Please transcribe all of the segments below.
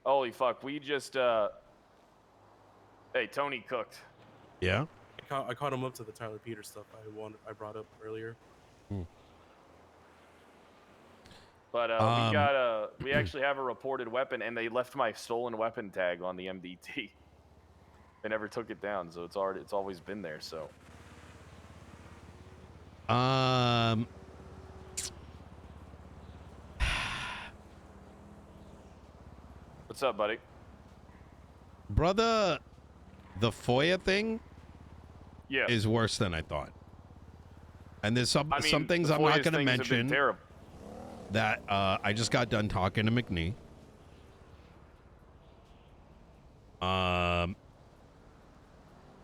Holy fuck, we just, Hey, Tony cooked. Yeah? I caught him up to the Tyler Peters stuff I brought up earlier. But we actually have a reported weapon, and they left my stolen weapon tag on the MDT. They never took it down, so it's always been there. So. What's up, buddy? Brother, the FOIA thing yeah. is worse than I thought. And there's some things I'm not going to mention that I just got done talking to McNee.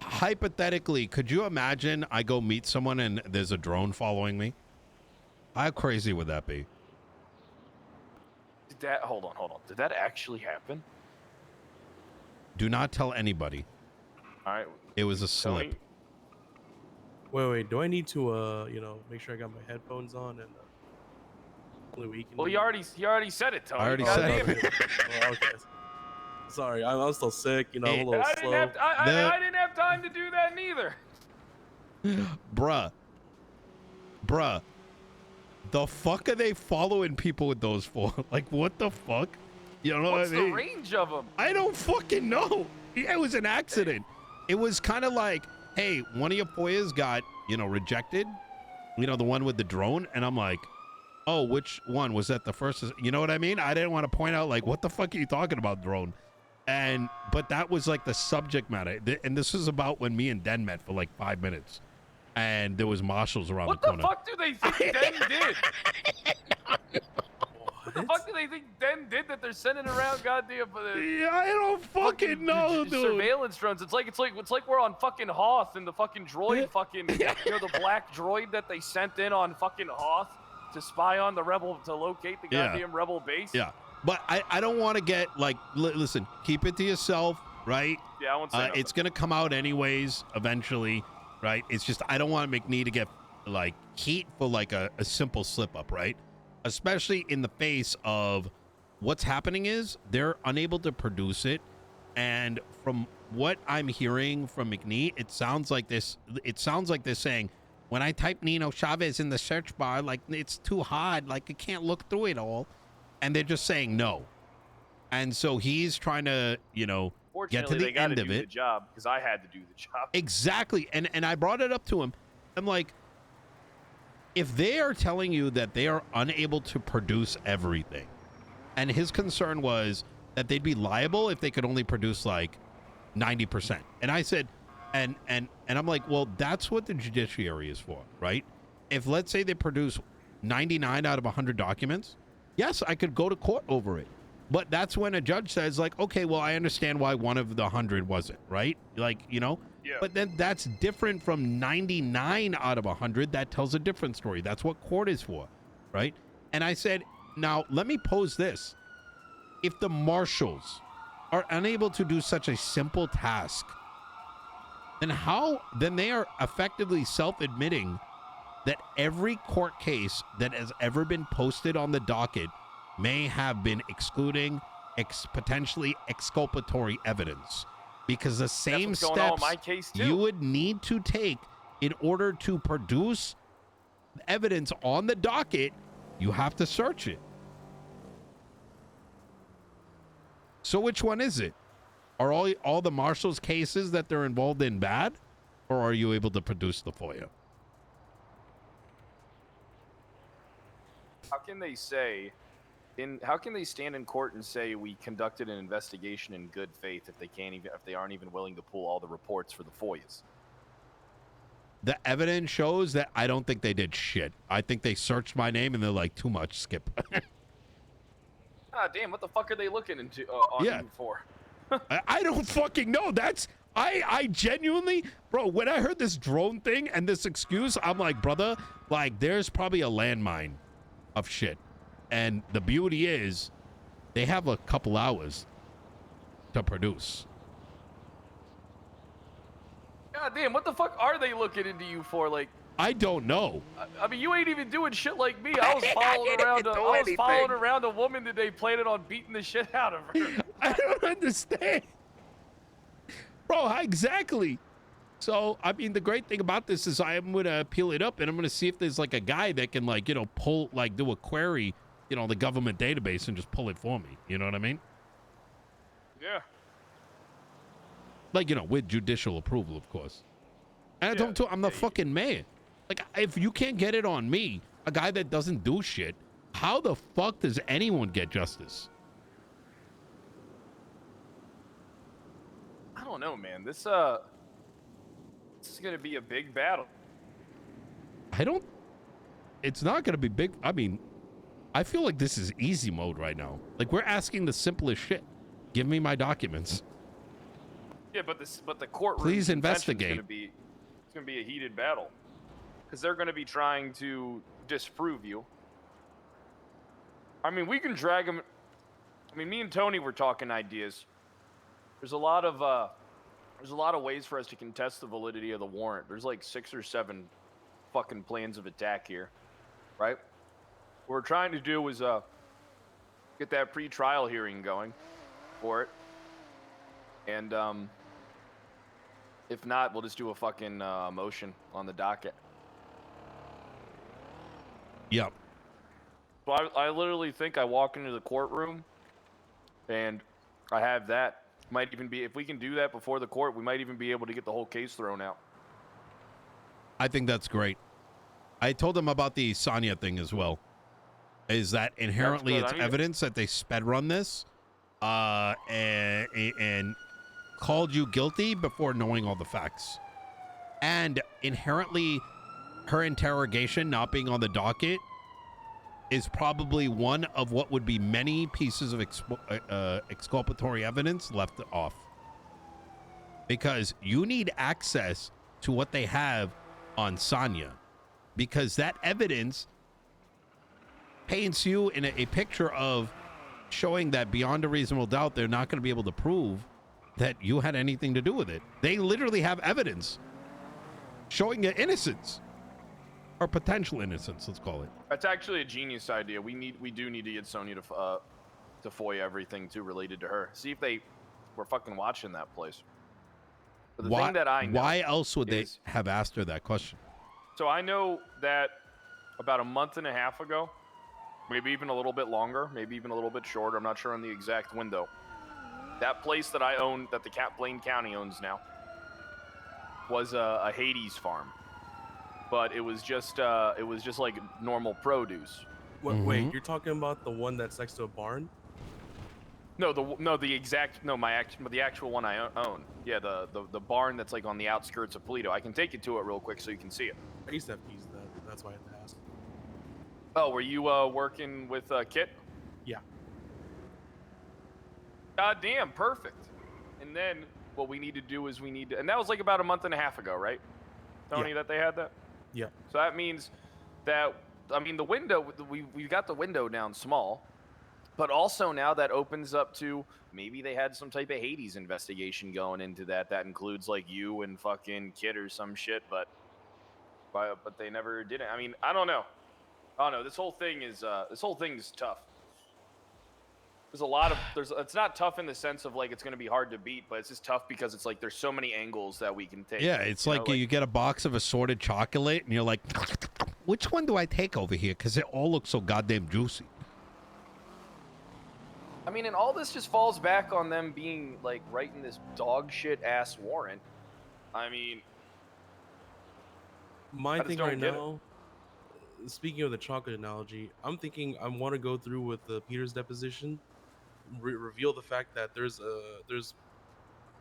Hypothetically, could you imagine I go meet someone and there's a drone following me? How crazy would that be? Hold on. Did that actually happen? Do not tell anybody. All right. It was a slip. Wait. Do I need to, make sure I got my headphones on and Well, he already said it, Tony. I already said it. Oh, okay. Sorry, I'm still sick. I'm a little slow. I didn't have time to do that neither. Bruh. The fuck are they following people with those for? Like, what the fuck? You know what I mean? What's the range of them? I don't fucking know. Yeah, it was an accident. It was kind of like, hey, one of your FOIAs got, rejected. The one with the drone. And I'm like, oh, which one? Was that the first? You know what I mean? I didn't want to point out, like, what the fuck are you talking about, drone? But that was like the subject matter. And this is about when me and Den met for like 5 minutes. And there was marshals around the corner. What the fuck do they think Den did? What the fuck do they think Den did that they're sending around goddamn? Yeah, I don't fucking know, dude. Surveillance drones. It's like we're on fucking Hoth and the fucking droid, the black droid that they sent in on fucking Hoth to spy on the rebel, to locate the goddamn rebel base. Yeah, but I don't want to get like, listen, keep it to yourself, right? Yeah, I won't say nothing. It's gonna come out anyways eventually, right? It's just I don't want McNee to get like heat for like a simple slip up, right? Especially in the face of what's happening is they're unable to produce it. And from what I'm hearing from McNee, it sounds like they're saying, when I type Nino Chavez in the search bar, like it's too hard, like I can't look through it all. And they're just saying no. And so he's trying to, get to the end of it. Do the job because I had to do the job. Exactly. And I brought it up to him. I'm like, if they are telling you that they are unable to produce everything, and his concern was that they'd be liable if they could only produce like 90%. And I said, and I'm like, well, that's what the judiciary is for, right? If let's say they produce 99 out of 100 documents, yes, I could go to court over it. But that's when a judge says like, okay, well, I understand why one of the 100 wasn't, right? Like, Yeah. But then that's different from 99 out of 100. That tells a different story. That's what court is for, right? And I said, now let me pose this. If the marshals are unable to do such a simple task, then they are effectively self-admitting that every court case that has ever been posted on the docket may have been excluding potentially exculpatory evidence, because the same steps you would need to take in order to produce evidence on the docket, you have to search it. So which one is it? Are all the marshals' cases that they're involved in bad, or are you able to produce the FOIA? How can they stand in court and say we conducted an investigation in good faith if they aren't even willing to pull all the reports for the FOIAs? The evidence shows that I don't think they did shit. I think they searched my name and they're like, too much, skip. Ah, damn, what the fuck are they looking into on you for? I don't fucking know. I genuinely, bro, when I heard this drone thing and this excuse, I'm like, brother, like there's probably a landmine of shit. And the beauty is they have a couple hours to produce. God damn, what the fuck are they looking into you for? Like, I don't know. I mean, you ain't even doing shit like me. I was following around a woman today, planning on beating the shit out of her. I don't understand. Bro, how exactly? So, I mean, the great thing about this is I'm going to peel it up and I'm going to see if there's like a guy that can like, you know, pull, like do a query, you know, the government database and just pull it for me. You know what I mean? Yeah. Like, you know, with judicial approval, of course. And I don't tell, I'm the fucking mayor. Like, if you can't get it on me, a guy that doesn't do shit, how the fuck does anyone get justice? I don't know, man. This is gonna be a big battle. It's not gonna be big. I mean, I feel like this is easy mode right now. Like, we're asking the simplest shit. Give me my documents. Yeah, but the courtroom. Please investigate. It's gonna be a heated battle, because they're gonna be trying to disprove you. I mean, we can drag them. I mean, me and Tony were talking ideas. There's a lot of ways for us to contest the validity of the warrant. There's like 6 or 7 fucking plans of attack here, right? What we're trying to do is get that pre-trial hearing going for it, and if not, we'll just do a fucking motion on the docket. Yep. So I literally think I walk into the courtroom, and I have that. Might even be, if we can do that before the court, we might even be able to get the whole case thrown out. I think that's great. I told them about the Sonya thing as well. Is that inherently it's evidence that they sped run this and called you guilty before knowing all the facts. And inherently, her interrogation not being on the docket is probably one of what would be many pieces of exculpatory evidence left off. Because you need access to what they have on Sonya. Because that evidence paints you in a picture of showing that beyond a reasonable doubt, they're not going to be able to prove that you had anything to do with it. They literally have evidence showing your innocence. Or potential innocence, let's call it. That's actually a genius idea. We do need to get Sonya to FOIA everything too related to her. See if they were fucking watching that place. But the thing that I know, why else would they have asked her that question? So I know that about a month and a half ago, maybe even a little bit longer, maybe even a little bit shorter, I'm not sure on the exact window, that place that I own, that the Blaine County owns now, was a Hades farm. But it was just like normal produce. Wait, you're talking about the one that's next to a barn? No, the actual one I own. Yeah, the barn that's like on the outskirts of Polito. I can take you to it real quick so you can see it. I used to have keys to that. That's why I had to ask. Oh, were you working with Kit? Yeah. God damn, perfect. And then what we need to do is and that was like about a month and a half ago, right, Tony? Yeah. That they had that. Yeah. So that means that, I mean, the window, we got the window down small, but also now that opens up to maybe they had some type of Hades investigation going into that. That includes like you and fucking Kid or some shit, but they never did it. I mean, I don't know. This whole thing is tough. It's not tough in the sense of like it's going to be hard to beat, but it's just tough because it's like there's so many angles that we can take. Yeah, it's like you get a box of assorted chocolate and you're like, which one do I take over here? Because they all look so goddamn juicy. I mean, and all this just falls back on them being like writing this dog shit ass warrant. I mean, my thing right now, speaking of the chocolate analogy, I'm thinking I want to go through with the Peter's deposition. Reveal the fact that there's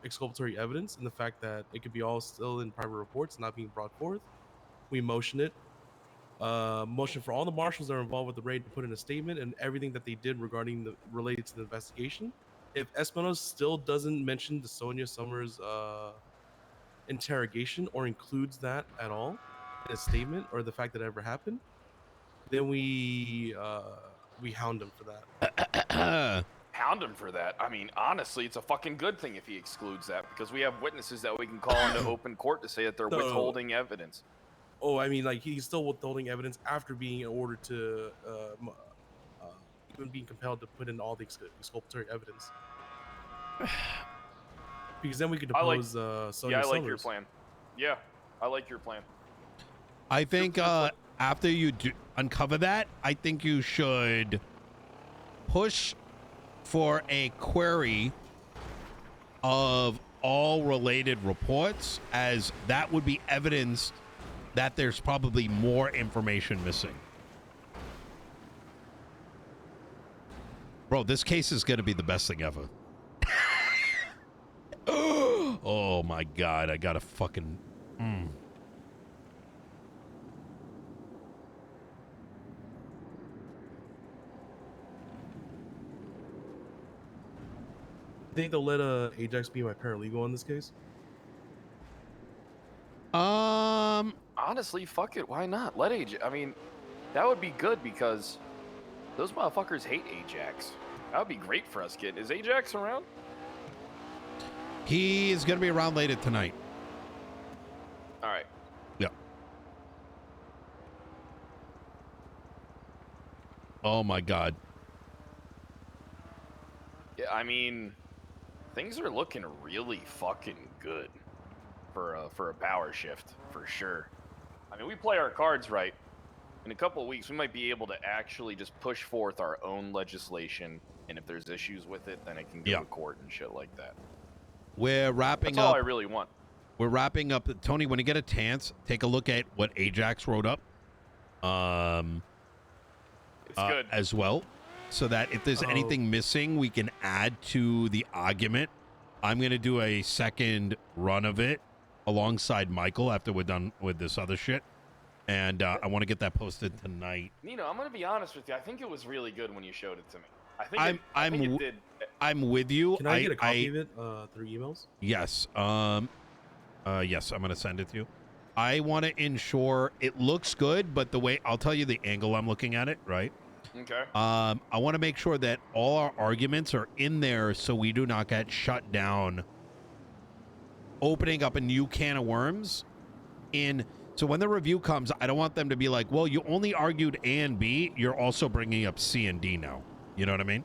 exculpatory evidence and the fact that it could be all still in private reports not being brought forth. We motion it. Motion for all the marshals that are involved with the raid to put in a statement and everything that they did related to the investigation. If Espinosa still doesn't mention the Sonya Summers interrogation or includes that at all in a statement or the fact that it ever happened, then we hound him for that. Hound him for that. I mean, honestly, it's a fucking good thing if he excludes that because we have witnesses that we can call into open court to say that they're withholding evidence. Oh, I mean, like he's still withholding evidence after being ordered to, even being compelled to put in all the exculpatory evidence. Because then we could I like- depose Sonia Yeah, I like Summers. your plan. Yeah, I like your plan. I think after you uncover that, I think you should push for a query of all related reports, as that would be evidence that there's probably more information missing. Bro, this case is going to be the best thing ever. Oh my God, I got to fucking... Think they'll let Ajax be my paralegal in this case? Honestly, fuck it. Why not? Let Ajax. I mean, that would be good because those motherfuckers hate Ajax. That would be great for us, kid. Is Ajax around? He is going to be around later tonight. All right. Yeah. Oh my God. Yeah, I mean, things are looking really fucking good for a power shift, for sure. I mean, we play our cards right. In a couple of weeks, we might be able to actually just push forth our own legislation, and if there's issues with it, then it can go to court and shit like that. We're wrapping That's all up. I really want. We're wrapping up. Tony, when you get a chance, take a look at what Ajax wrote up. It's good. As well, so that if there's anything missing, we can add to the argument. I'm going to do a second run of it alongside Michael after we're done with this other shit. And I want to get that posted tonight. Nino, I'm going to be honest with you. I think it was really good when you showed it to me. I think it did. I'm with you. Can I get a copy of it through emails? Yes. Yes, I'm going to send it to you. I want to ensure it looks good, but the way I'll tell you the angle I'm looking at it, right? Okay. I want to make sure that all our arguments are in there so we do not get shut down, opening up a new can of worms. So when the review comes, I don't want them to be like, well, you only argued A and B. You're also bringing up C and D now. You know what I mean?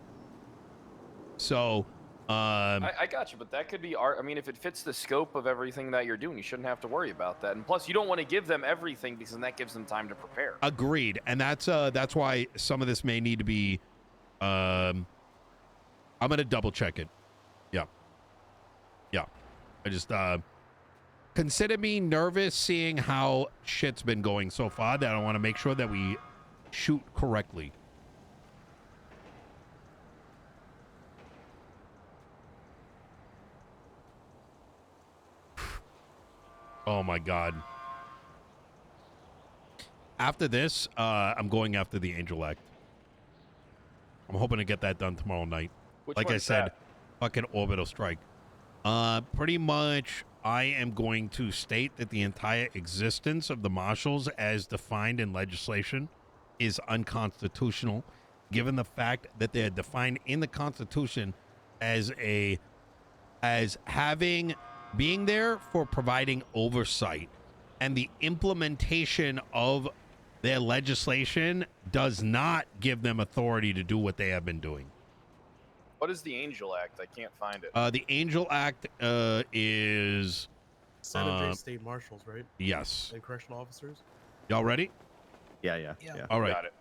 So... I got you, but that could be art. I mean, if it fits the scope of everything that you're doing, you shouldn't have to worry about that. And plus, you don't want to give them everything because then that gives them time to prepare. Agreed, and that's why some of this may need to be. I'm gonna double check it. Yeah. I just consider me nervous seeing how shit's been going so far. That I want to make sure that we shoot correctly. Oh my God. After this, I'm going after the Angel Act. I'm hoping to get that done tomorrow night. Like I said, fucking orbital strike. Pretty much, I am going to state that the entire existence of the marshals as defined in legislation is unconstitutional, given the fact that they're defined in the Constitution as being there for providing oversight, and the implementation of their legislation does not give them authority to do what they have been doing. What is the Angel Act? I can't find it. The Angel Act is... San Andreas State Marshals, right? Yes. And correctional officers? Y'all ready? Yeah. All right. Got it.